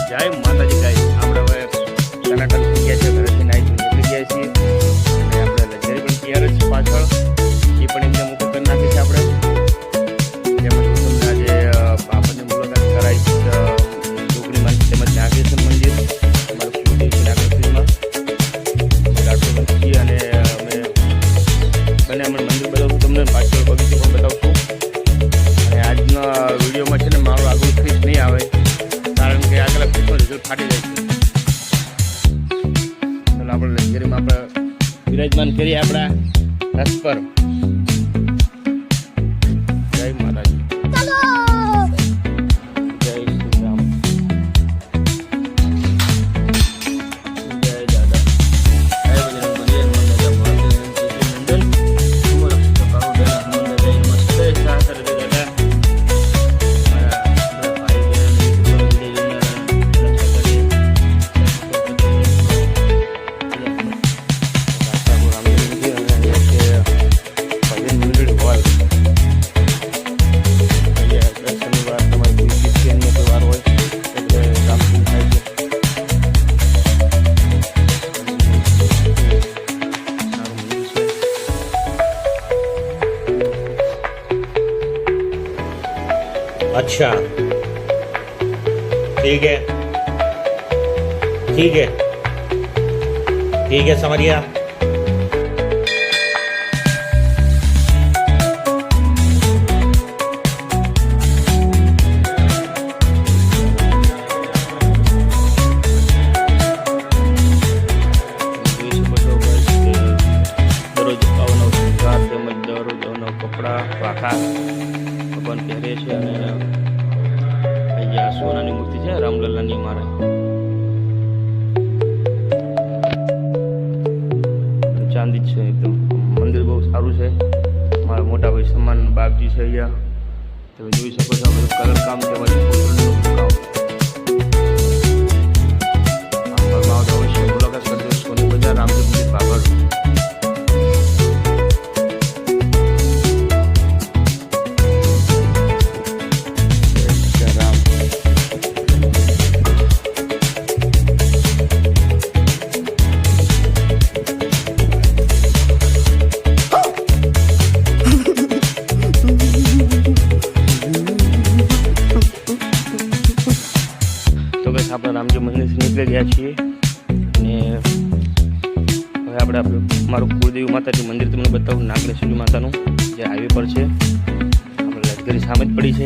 જય માતાજી ગાઈસ, આપણે હવે ટનાટન થઈ ગયા છે, ઘરેથી નાઈ નીકળી ગયા છીએ અને આપણે લક્ઝરી પણ તૈયાર જ છે પાછળ, એ પણ એકદમ ઊભું કરી નાખી છે આપણે. જેમાં તમને આજે આપણને મુલાકાત કરાવીશ ડુંગળીમાં તેમજ નાગેશ્વર મંદિર અમારું કુળદેવી નાગેશ્વરીમાં રાઠોડ છીએ અને અમે બંને અમે મંદિર બતાવશું તમને, પાછળ બગીચો પણ બતાવશું. અને આજના વિડીયોમાં છે ને મારું આગળ ફીસ નહીં આવે કારણ કે આગળ ફીસનો રિઝલ્ટ ફાટી જાય છે. ચાલો આપણે લક્ઝરીમાં આપણે વિરાજમાન કરીએ આપણા રસ પર. જય માતાજી, જય શ્રી રામ, જય દાદા, જય બજરંગ બલી, મંગલ નંદન ઉમર કાળુ બેલા મંગલ જય નમસ્તે સાસર દાદા. अच्छा ठीक है, ठीक है, ठीक है, समझ गया. કપડા પાકા ભગવાન પહેરે છે અને અહીંયા સોનાની મૂર્તિ છે રામલલ્લાની. મારે ચાંદી જ છે એકદમ. મંદિર બહુ સારું છે. મારા મોટા ભાઈ સમાન બાપજી છે અહીંયા, તમે જોઈ શકો છો. બધું કલર કામ છે, બધું કામ. અવશ્ય મુલાકાત કરજો. સોની બજાર, રામદેવ મંદિર, બાબર. આપણે રામજી મંદિરથી નીકળી ગયા છીએ અને હવે આપણે મારું કુળદેવી માતાજી મંદિર તમને બતાવું, નાગેશ્વરી માતાનું, જે હાઈવે પર છે. આપણે લશ્કરી સામે જ પડી છે.